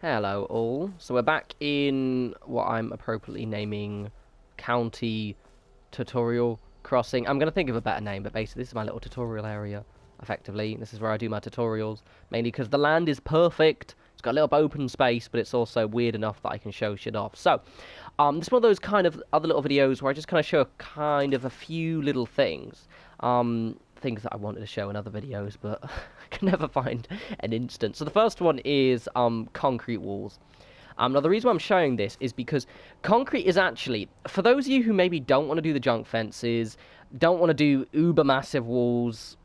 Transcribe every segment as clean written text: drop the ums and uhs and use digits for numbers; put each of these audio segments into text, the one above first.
Hello all. So we're back in what I'm appropriately naming County Tutorial Crossing. I'm going to think of a better name, but basically this is my little tutorial area, effectively. This is where I do my tutorials, mainly because the land is perfect. It's got a little open space, but it's also weird enough that I can show shit off. So, this is one of those kind of other little videos where I just kind of show kind of a few little things. Things that I wanted to show in other videos, but I can never find an instance. So the first one is concrete walls. Now, the reason why I'm showing this is because concrete is actually, for those of you who maybe don't want to do the junk fences, don't want to do uber massive walls,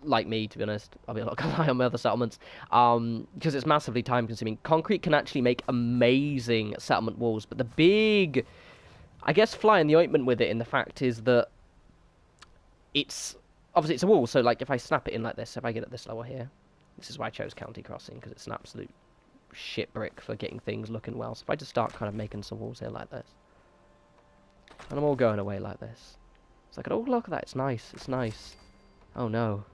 like me, to be honest, I'll be not gonna lie on my other settlements, because it's massively time consuming. Concrete can actually make amazing settlement walls, but the big, I guess, fly in the ointment with it, in the fact is that it's obviously it's a wall. So like if I snap it in like this, if I get it this lower here, this is why I chose County Crossing, because it's an absolute shit brick for getting things looking well. So if I just start kind of making some walls here like this, and I'm all going away like this, it's like, oh look at that, it's nice, it's nice. Oh no,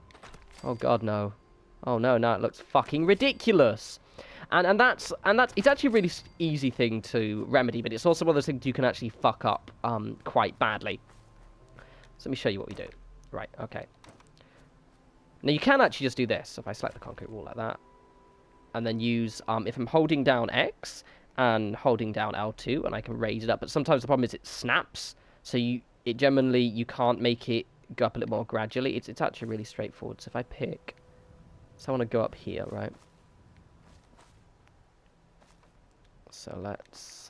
oh god no, oh no, now it looks fucking ridiculous. And that's it's actually a really easy thing to remedy, but it's also one of those things you can actually fuck up quite badly. So let me show you what we do. Right, okay. Now you can actually just do this. If I select the concrete wall like that, and then use, if I'm holding down X and holding down L2, and I can raise it up. But sometimes the problem is it snaps, so you can't make it go up a little more gradually. It's actually really straightforward. So if I pick, so I want to go up here, right? So I'm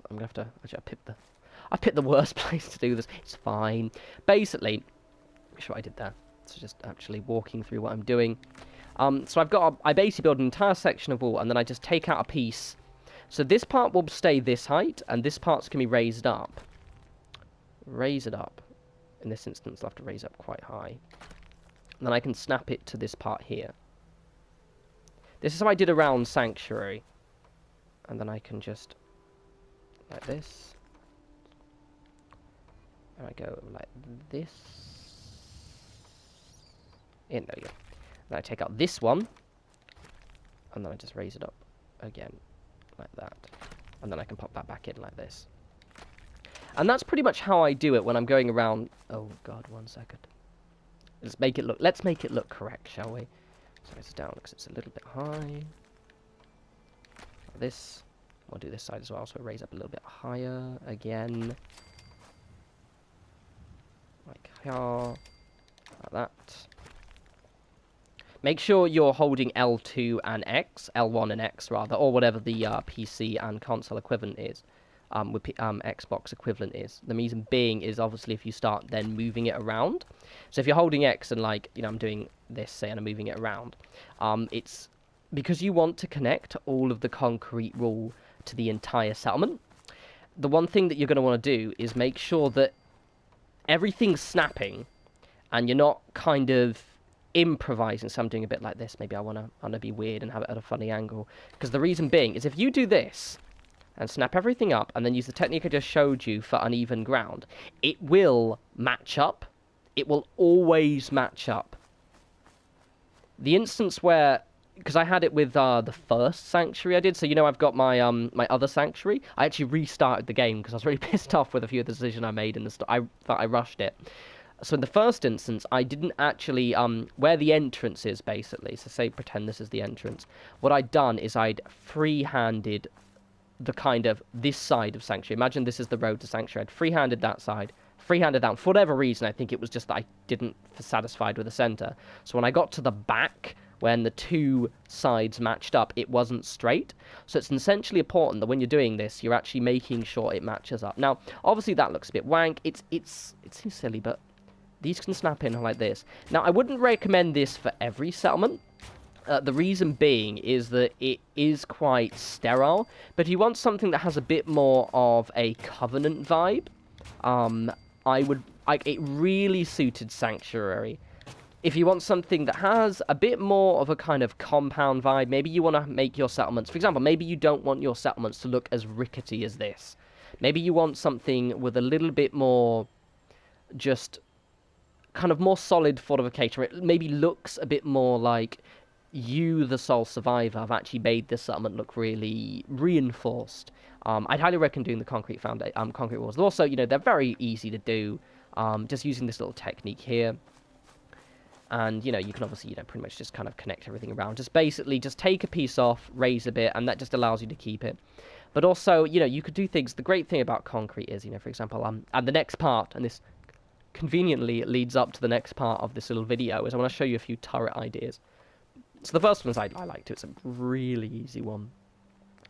gonna have to, actually I picked the worst place to do this. It's fine. Basically, let me show what I did there. So just actually walking through what I'm doing. So I basically build an entire section of wall, and then I just take out a piece. So this part will stay this height, and this part's can be raised up. Raise it up. In this instance, I'll have to raise it up quite high. And then I can snap it to this part here. This is how I did around Sanctuary. And then I can just, like this. And I go like this. In, there we go. Then I take out this one, and then I just raise it up again, like that. And then I can pop that back in like this. And that's pretty much how I do it when I'm going around. Oh god, 1 second. Let's make it look correct, shall we? So it's down because it's a little bit high. Like this. We'll do this side as well, so we'll raise up a little bit higher again. Like here. Like that. Make sure you're holding L2 and X, L1 and X rather, or whatever the PC and console equivalent is, with Xbox equivalent is. The reason being is obviously if you start then moving it around. So if you're holding X and like, you know, I'm doing this, say, and I'm moving it around, it's because you want to connect all of the concrete wall to the entire settlement. The one thing that you're going to want to do is make sure that everything's snapping and you're not kind of improvising. So I'm doing a bit like this. Maybe I want to be weird and have it at a funny angle, because the reason being is if you do this and snap everything up and then use the technique I just showed you for uneven ground, it will match up. It will always match up. The instance where, because I had it with the first sanctuary I did, so you know I've got my my other sanctuary, I actually restarted the game because I was really pissed off with a few of the decisions I made, and I thought I rushed it. So in the first instance, I didn't actually, where the entrance is, basically, so say, pretend this is the entrance, what I'd done is I'd free-handed the kind of, this side of Sanctuary. Imagine this is the road to Sanctuary. I'd free-handed that side, free-handed that, for whatever reason, I think it was just that I didn't satisfied with the center. So when I got to the back, when the two sides matched up, it wasn't straight. So it's essentially important that when you're doing this, you're actually making sure it matches up. Now, obviously that looks a bit wank. It seems silly, but these can snap in like this. Now, I wouldn't recommend this for every settlement. The reason being is that it is quite sterile. But if you want something that has a bit more of a Covenant vibe, it really suited Sanctuary. If you want something that has a bit more of a kind of compound vibe, maybe you want to make your settlements, for example, maybe you don't want your settlements to look as rickety as this. Maybe you want something with a little bit more just kind of more solid fortification. It maybe looks a bit more like you, the sole survivor, have actually made this settlement look really reinforced. I'd highly recommend doing the concrete walls. Also, you know, they're very easy to do. Just using this little technique here. And, you know, you can obviously, you know, pretty much just kind of connect everything around. Just basically just take a piece off, raise a bit, and that just allows you to keep it. But also, you know, you could do things. The great thing about concrete is, you know, for example, and the next part, and this conveniently leads up to the next part of this little video, is I want to show you a few turret ideas. So the first one is I like to. It's a really easy one,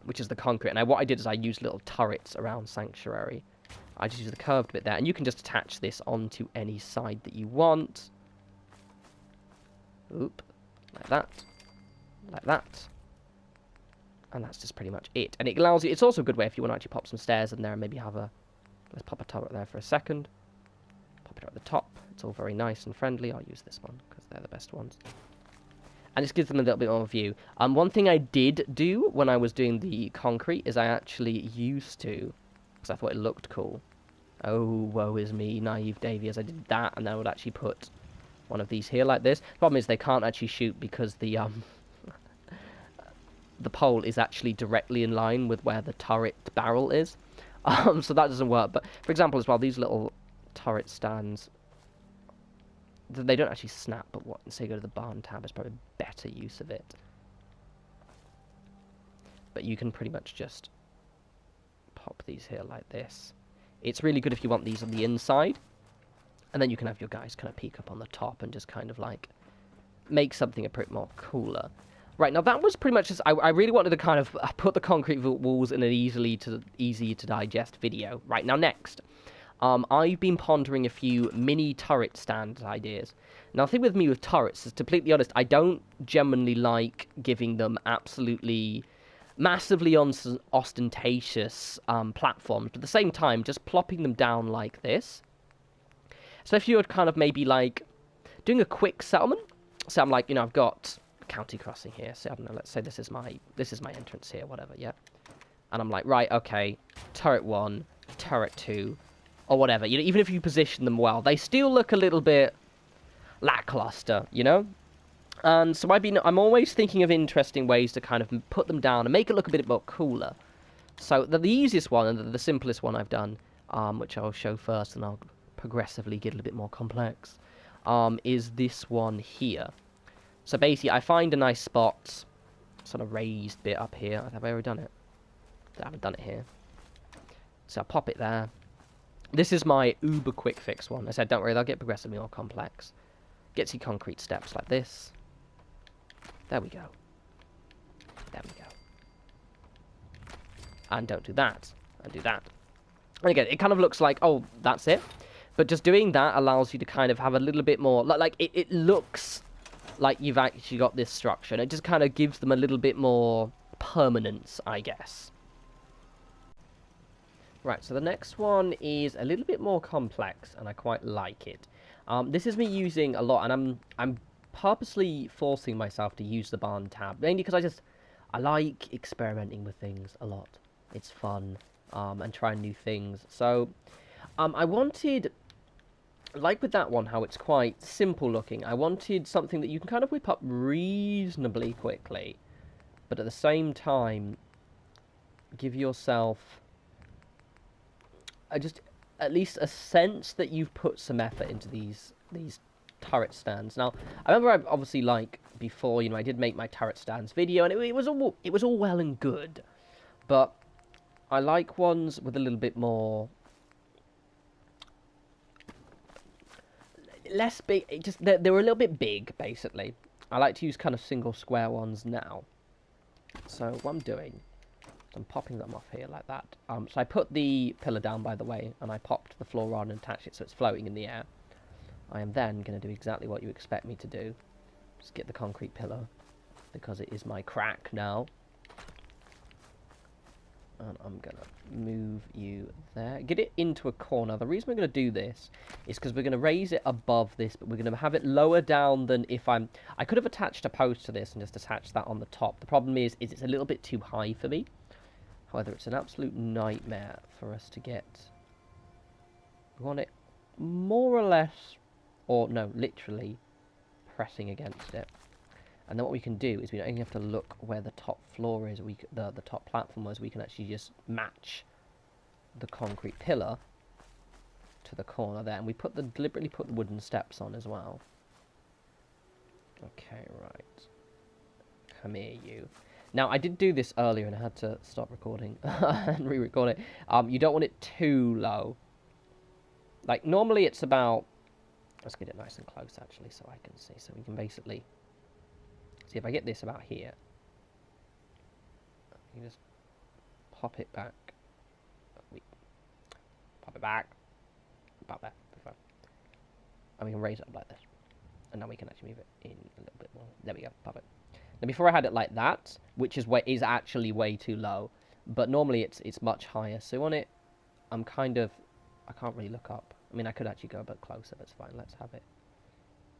which is the concrete. And what I did is I used little turrets around Sanctuary. I just used the curved bit there, and you can just attach this onto any side that you want. Oop, like that, and that's just pretty much it. And it allows you, it's also a good way if you want to actually pop some stairs in there and maybe have a, let's pop a turret there for a second, pop it at the top. It's all very nice and friendly. I'll use this one because they're the best ones, and this gives them a little bit more view. One thing I did do when I was doing the concrete is I actually used to, because I thought it looked cool, oh woe is me, naive Davy, as I did that, and then I would actually put one of these here like this. The problem is they can't actually shoot because the pole is actually directly in line with where the turret barrel is. So that doesn't work. But for example as well, these little turret stands, they don't actually snap, but what, say go to the barn tab is probably a better use of it. But you can pretty much just pop these here like this. It's really good if you want these on the inside. And then you can have your guys kind of peek up on the top and just kind of like make something a bit more cooler. Right, now that was pretty much just, I really wanted to kind of put the concrete walls in an easy to digest video. Right, now next, I've been pondering a few mini turret stand ideas. Now the thing with me with turrets is, to be completely honest, I don't genuinely like giving them absolutely massively ostentatious platforms, but at the same time, just plopping them down like this. So if you were kind of maybe like doing a quick settlement, so I'm like, you know, I've got county crossing here, so I don't know, let's say this is my entrance here, whatever, yeah. And I'm like, right, okay, turret 1, turret 2, or whatever. You know, even if you position them well, they still look a little bit lackluster, you know? And so I'm always thinking of interesting ways to kind of put them down and make it look a bit more cooler. So the easiest one and the simplest one I've done, which I'll show first, and I'll progressively get a little bit more complex, is this one here. So basically, I find a nice spot, sort of raised bit up here. Have I already done it? I haven't done it here. So I'll pop it there. This is my uber quick fix one. I said, don't worry, they'll get progressively more complex. Gets you concrete steps like this. There we go. There we go. And don't do that. And do that. And again, it kind of looks like, oh, that's it. But just doing that allows you to kind of have a little bit more, like it looks like you've actually got this structure, and it just kind of gives them a little bit more permanence, I guess. Right, so the next one is a little bit more complex, and I quite like it. This is me using a lot, and I'm purposely forcing myself to use the barn tab, mainly because I like experimenting with things a lot. It's fun, and trying new things. So, I wanted, like with that one, how it's quite simple looking, I wanted something that you can kind of whip up reasonably quickly, but at the same time, give yourself just at least a sense that you've put some effort into these turret stands. Now, I remember obviously, like before, you know, I did make my turret stands video, and it was all well and good, but I like ones with a little bit more, less big. They were a little bit big, basically. I like to use kind of single square ones now. So what I'm doing, I'm popping them off here like that. So I put the pillar down, by the way, and I popped the floor on and attached it so it's floating in the air. I am then going to do exactly what you expect me to do. Just get the concrete pillar, because it is my crack now. And I'm going to move you there. Get it into a corner. The reason we're going to do this is because we're going to raise it above this, but we're going to have it lower down than if I could have attached a post to this and just attached that on the top. The problem is it's a little bit too high for me. However, it's an absolute nightmare for us to get. We want it more or less, or no, literally pressing against it. And then what we can do is we don't even have to look where the top floor is, the top platform was. We can actually just match the concrete pillar to the corner there. And we deliberately put the wooden steps on as well. Okay, right. Come here, you. Now, I did do this earlier and I had to stop recording and re-record it. You don't want it too low. Like, normally it's about... Let's get it nice and close, actually, so I can see. So we can basically... See, if I get this about here, you just pop it back. Pop it back. About there. And we can raise it up like this. And now we can actually move it in a little bit more. There we go. Pop it. Now, before I had it like that, which is actually way too low, but normally it's much higher. So on it, I'm kind of... I can't really look up. I mean, I could actually go a bit closer, but it's fine. Let's have it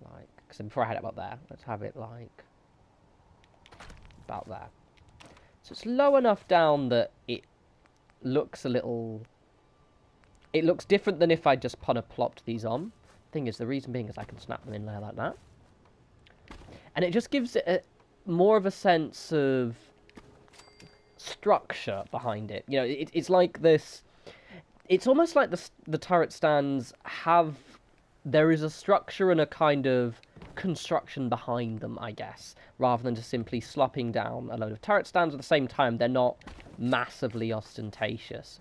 like... So before I had it about there, let's have it like... about there. So it's low enough down that it looks a little... It looks different than if I just plopped these on. Thing is, the reason being is I can snap them in there like that. And it just gives it more of a sense of structure behind it. You know, it's like this... It's almost like the turret stands have... There is a structure and a kind of construction behind them, I guess, rather than just simply slopping down a load of turret stands. At the same time, they're not massively ostentatious.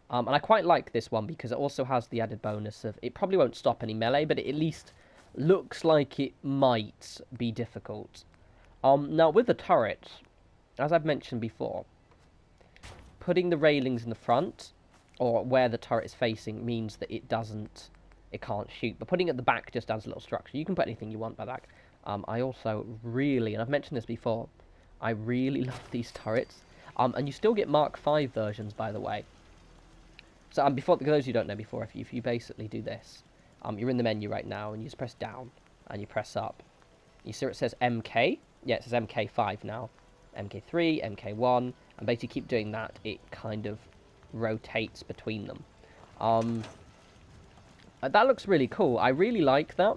And I quite like this one because it also has the added bonus of... It probably won't stop any melee, but it at least looks like it might be difficult. Now, with the turret, as I've mentioned before, putting the railings in the front, or where the turret is facing, means that it can't shoot. But putting it at the back just adds a little structure. You can put anything you want by that. I also really, and I've mentioned this before, I really love these turrets. And you still get Mark V versions, by the way. So before those who don't know before, if you basically do this, you're in the menu right now, and you just press down, and you press up. You see where it says MK? Yeah, it says MK5 now. MK3, MK1, and basically keep doing that, it kind of rotates between them. That looks really cool. I really like that.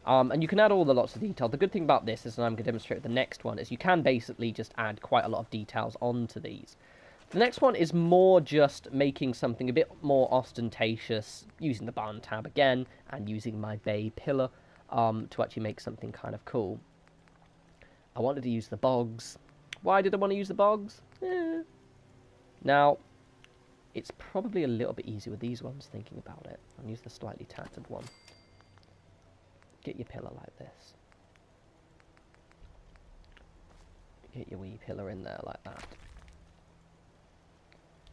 And you can add all the lots of detail. The good thing about this is, and I'm going to demonstrate the next one, is you can basically just add quite a lot of details onto these. The next one is more just making something a bit more ostentatious, using the barn tab again, and using my bay pillar to actually make something kind of cool. I wanted to use the bogs. Why did I want to use the bogs? Now, it's probably a little bit easier with these ones, thinking about it. I'll use the slightly tattered one. Get your pillar like this. Get your wee pillar in there like that.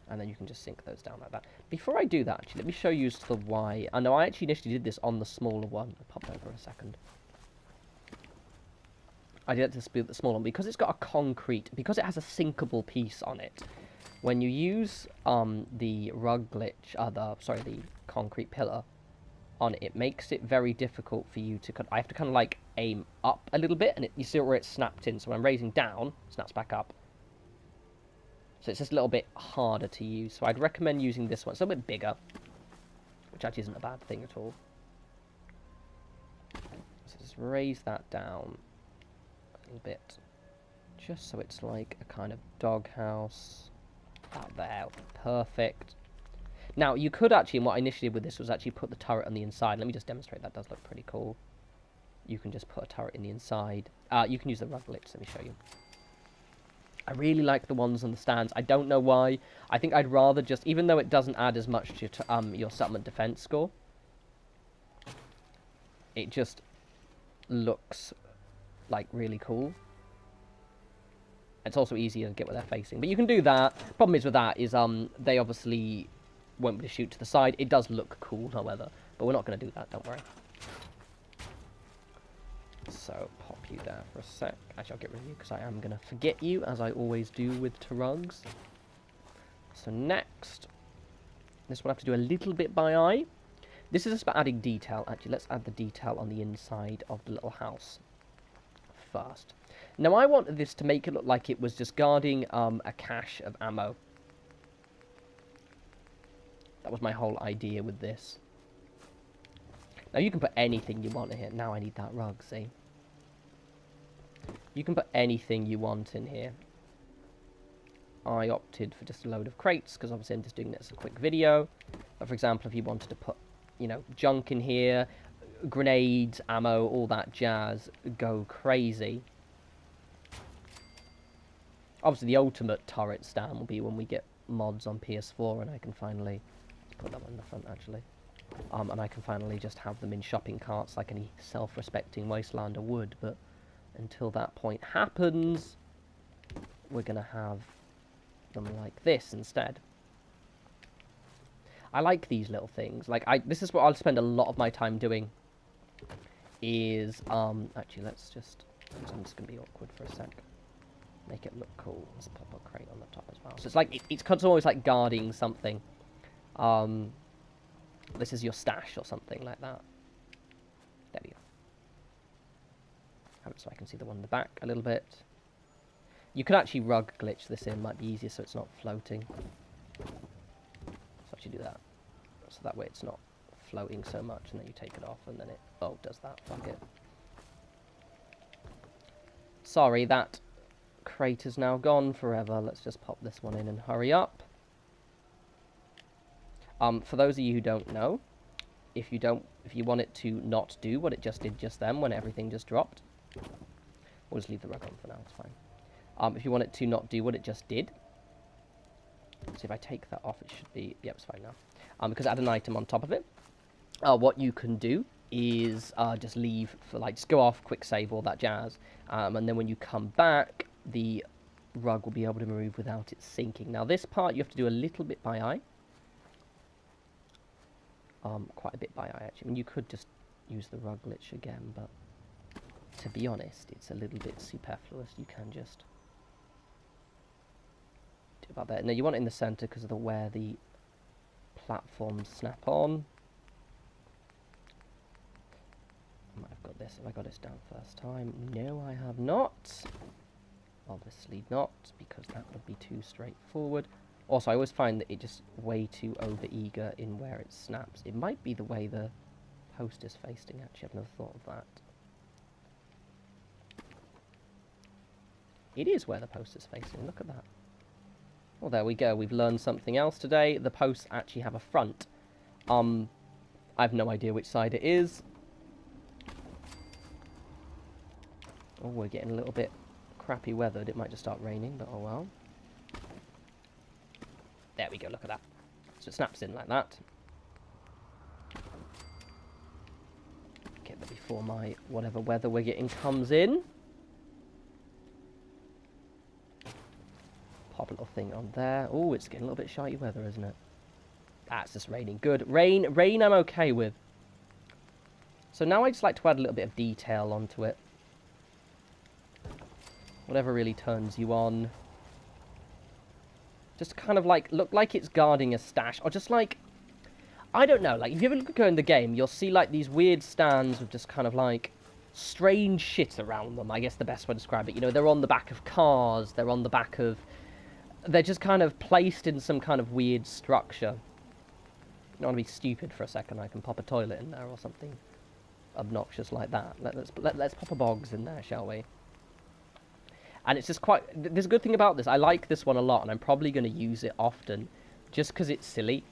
And then you can just sink those down like that. Before I do that, actually, let me show you the why. I know I actually initially did this on the smaller one. I'll pop over a second. I did it to the smaller one because it's got a concrete, because it has a sinkable piece on it. When you use the rug glitch, the concrete pillar on it, it makes it very difficult for you to... I have to kind of like aim up a little bit, and you see where it's snapped in. So when I'm raising down, it snaps back up. So it's just a little bit harder to use. So I'd recommend using this one. It's a little bit bigger, which actually isn't a bad thing at all. So just raise that down a little bit, just so it's like a kind of doghouse. Out there, perfect. Now, you could actually, and what I initially did with this was actually put the turret on the inside. Let me just demonstrate. That does look pretty cool. You can just put a turret in the inside. You can use the rug glitch. Let me show you. I really like the ones on the stands. I don't know why. I think I'd rather just, even though it doesn't add as much to your settlement defense score, it just looks like really cool. It's also easier to get where they're facing. But you can do that. Problem is with that is they obviously won't be able to shoot to the side. It does look cool, however. But we're not going to do that, don't worry. So, pop you there for a sec. Actually, I'll get rid of you because I am going to forget you, as I always do with Turugs. So next, this will have to do a little bit by eye. This is just about adding detail. Actually, let's add the detail on the inside of the little house first. Now, I wanted this to make it look like it was just guarding a cache of ammo. That was my whole idea with this. Now, you can put anything you want in here. Now I need that rug, see? You can put anything you want in here. I opted for just a load of crates, because obviously I'm just doing this as a quick video. But for example, if you wanted to put, you know, junk in here, grenades, ammo, all that jazz, go crazy. Obviously, the ultimate turret stand will be when we get mods on PS4, and I can finally put that one in the front, actually. And I can finally just have them in shopping carts like any self-respecting wastelander would. But until that point happens, we're gonna have them like this instead. I like these little things. Like, this is what I'll spend a lot of my time doing. Is actually, let's just. I'm just gonna be awkward for a sec. Make it look cool. Let's pop a crate on the top as well. So it's like it's always like guarding something. This is your stash or something like that. There we go. Have it so I can see the one in the back a little bit. You could actually rug glitch this in. Might be easier so it's not floating. So actually do that. So that way it's not floating so much, and then you take it off, and then it does that. Fuck it. Sorry, that crate is now gone forever. Let's just pop this one in and hurry up. For those of you who don't know, if you want it to not do what it just did just then when everything just dropped, we'll just leave the rug on for now. It's fine. If you want it to not do what it just did, so if I take that off, it should be, yeah, it's fine now. Because I add an item on top of it. What you can do is just leave for just go off, quick save, all that jazz, and then when you come back, the rug will be able to move without it sinking. Now this part you have to do a little bit by eye. Quite a bit by eye actually. I mean, you could just use the rug glitch again, but to be honest, it's a little bit superfluous. You can just do about that. Now you want it in the center because of where the platforms snap on. I might have got this. Have I got this down first time? No, I have not. Obviously not, because that would be too straightforward. Also, I always find that it just way too over-eager in where it snaps. It might be the way the post is facing, actually. I've never thought of that. It is where the post is facing. Look at that. Well, there we go. We've learned something else today. The posts actually have a front. I have no idea which side it is. Oh, we're getting a little bit crappy weathered. It might just start raining, but oh well. There we go, look at that. So it snaps in like that. Get that before my whatever weather we're getting comes in. Pop a little thing on there. Oh, it's getting a little bit shitey weather, isn't it? That's just raining. Good. Rain I'm okay with. So now I just like to add a little bit of detail onto it. Whatever really turns you on. Just kind of look like it's guarding a stash, or just I don't know, if you ever go in the game, you'll see these weird stands with just kind of strange shit around them, I guess the best way to describe it. You know, they're on the back of cars, they're on the back of, they're just kind of placed in some kind of weird structure. I don't want to be stupid for a second, I can pop a toilet in there or something obnoxious like that. Let's pop a bogs in there, shall we? And it's just quite... There's a good thing about this. I like this one a lot, and I'm probably going to use it often, just because it's silly.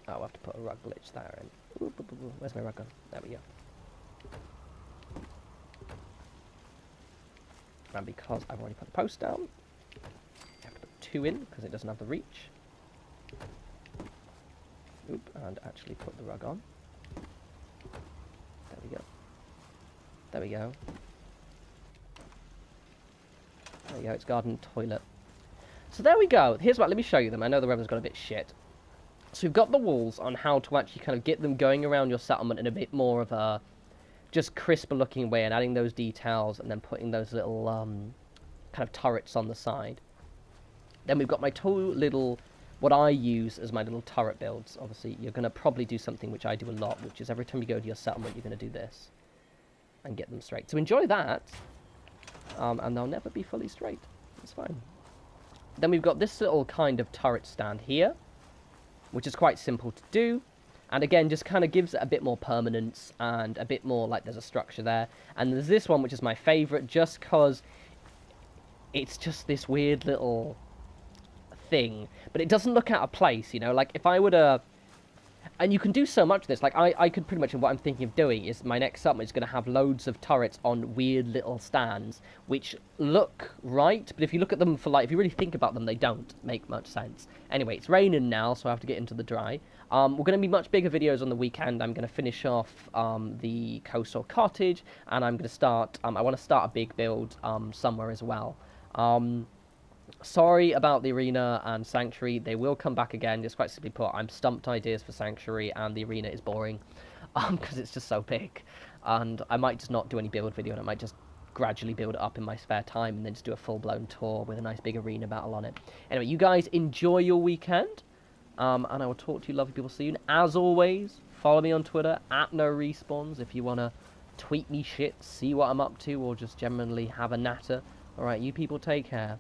Oh, I'll have to put a rug glitch there in. Ooh, where's my rug gun? There we go. And because I've already put the post down, I have to put 2 in, because it doesn't have the reach. Oop, and actually put the rug on. There we go. There we go. There you go, it's garden toilet. So there we go. Here's what, let me show you them. I know the weather's got a bit shit. So we've got the walls on how to actually kind of get them going around your settlement in a bit more of a just crisper looking way, and adding those details and then putting those little kind of turrets on the side. Then we've got my 2 little, what I use as my little turret builds. Obviously, you're going to probably do something which I do a lot, which is every time you go to your settlement, you're going to do this. And get them straight. So enjoy that. And they'll never be fully straight. It's fine. Then we've got this little kind of turret stand here, which is quite simple to do. And again, just kind of gives it a bit more permanence and a bit more like there's a structure there. And there's this one, which is my favourite, just because it's just this weird little thing. But it doesn't look out of place, you know? Like, if I were to... And you can do so much of this. Like, I could pretty much... What I'm thinking of doing is my next summon is going to have loads of turrets on weird little stands, which look right, but if you look at them for, like... If you really think about them, they don't make much sense. Anyway, it's raining now, so I have to get into the dry. We're going to be much bigger videos on the weekend. I'm going to finish off the coastal cottage, and I'm going to start... I want to start a big build somewhere as well. Sorry about the arena and sanctuary. They will come back again. Just quite simply put, I'm stumped ideas for sanctuary, and the arena is boring because it's just so big. And I might just not do any build video, and I might just gradually build it up in my spare time, and then just do a full-blown tour with a nice big arena battle on it. Anyway, you guys enjoy your weekend, and I will talk to you lovely people soon. As always, follow me on Twitter at norespawns if you want to tweet me shit, see what I'm up to, or just generally have a natter. Alright, you people take care.